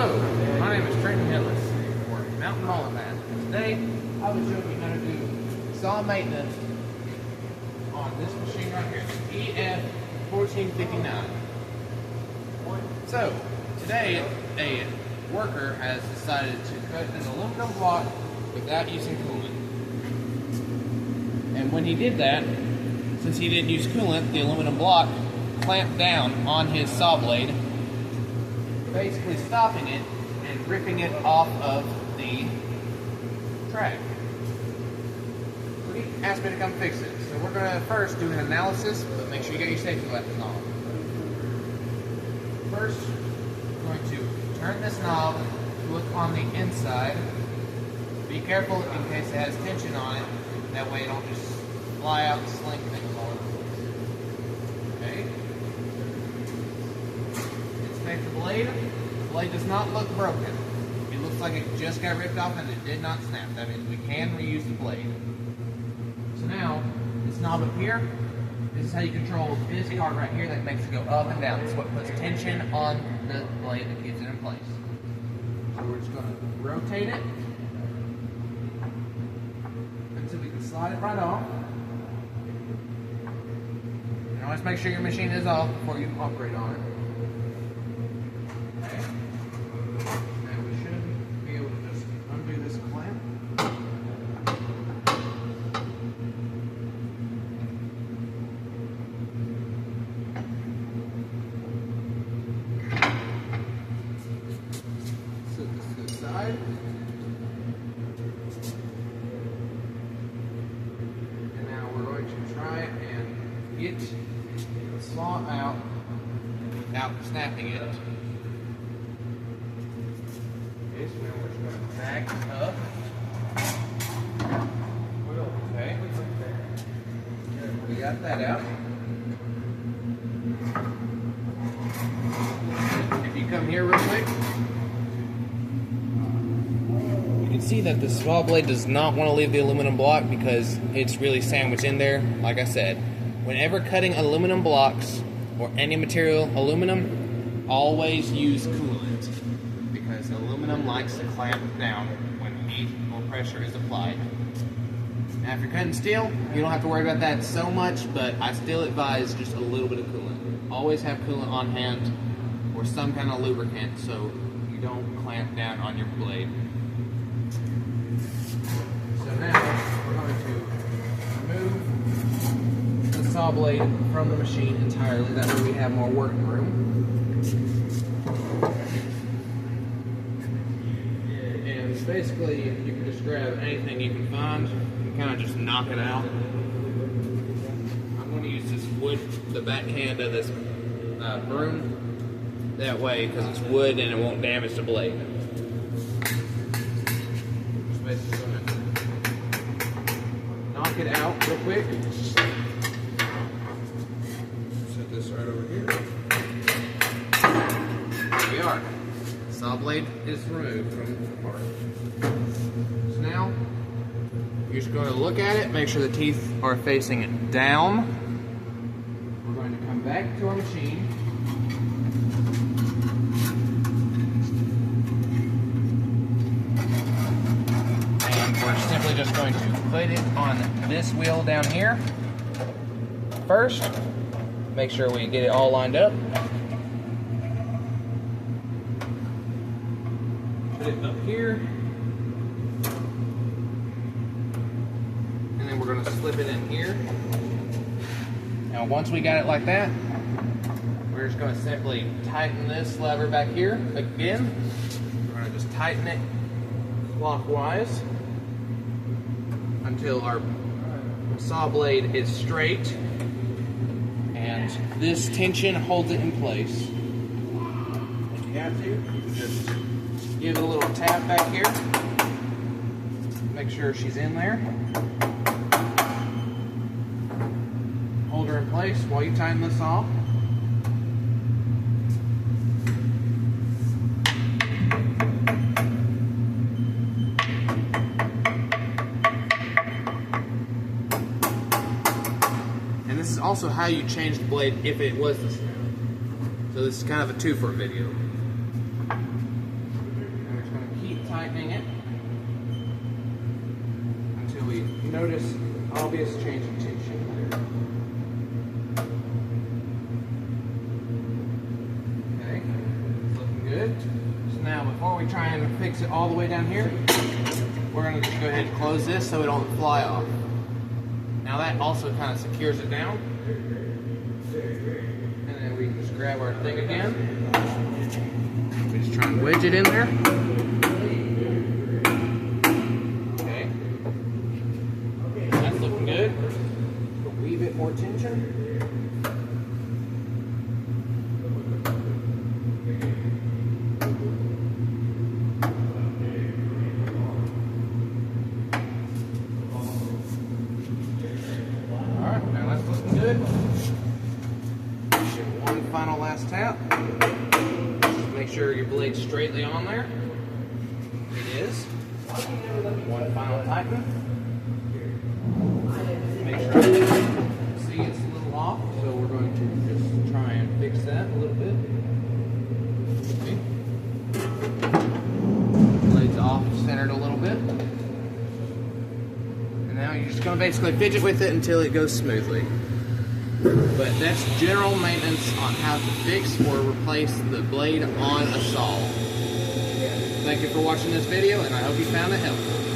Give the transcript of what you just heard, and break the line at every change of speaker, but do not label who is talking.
Hello, my name is Trenton Hillis, or Mountain Mullet Man. Today, I will show you how to do saw maintenance on this machine right here, the EF1459. So, today, a worker has decided to cut an aluminum block without using coolant. And when he did that, since he didn't use coolant, the aluminum block clamped down on his saw blade, basically stopping it and ripping it off of the track. So he asked me to come fix it. So we're going to first do an analysis, but make sure you get your safety weapons on. First, we're going to turn this knob to look on the inside. Be careful in case it has tension on it. That way it don't just fly out and sling things all over the place. Okay. Inspect the blade. The blade does not look broken. It looks like it just got ripped off and it did not snap. That means we can reuse the blade. So now, this knob up here, this is how you control this part right here that makes it go up and down. It's what puts tension on the blade that keeps it in place. So we're just going to rotate it until we can slide it right off. And always make sure your machine is off before you operate on it. Okay. And we should be able to just undo this clamp. Set this to the side. And now we're going to try and get the saw out without snapping it. Okay, so now we're just going to back up. Okay, we got that out. If you come here real quick, you can see that the saw blade does not want to leave the aluminum block because it's really sandwiched in there. Like I said, whenever cutting aluminum blocks or any material aluminum, always use coolant because aluminum likes to clamp down when heat or pressure is applied. Now if you're cutting steel, you don't have to worry about that so much, but I still advise just a little bit of coolant. Always have coolant on hand or some kind of lubricant so you don't clamp down on your blade. So now we're going to remove the saw blade from the machine entirely. That way we have more working room. And basically, you can just grab anything you can find and kind of just knock it out. I'm going to use this wood, the backhand of this broom. That way, because it's wood and it won't damage the blade. Just basically going to knock it out real quick. Set this right over here. There we are. The saw blade is removed from the part. So now, you're just going to look at it, make sure the teeth are facing down. We're going to come back to our machine. We're simply just going to put it on this wheel down here. First, make sure we get it all lined up. Put it up here. And then we're going to slip it in here. Now once we got it like that, we're just going to simply tighten this lever back here again. We're going to just tighten it clockwise until our saw blade is straight and this tension holds it in place. If you have to, you can just give it a little tap back here. Make sure she's in there. Hold her in place while you tighten this off. This is also how you change the blade if it was the snap. So this is kind of a two-for video. obvious change in tension. Okay, it's looking good. So now, before we try and fix it all the way down here, we're going to just go ahead and close this so it don't fly off. Now that also kind of secures it down. And then we can just grab our thing again. We just try and wedge it in there. Okay. That's looking good. A wee bit more tension. Alright, now that's looking good. One final last tap. Just make sure your blade's straightly on there. It is. One final tighten. Make sure see it's a little off, so we're going to just try and fix that a little bit. Okay. Blade's off centered a little bit. And now you're just going to basically fidget with it until it goes smoothly. But that's general maintenance on how to fix or replace the blade on a saw. Thank you for watching this video, and I hope you found it helpful.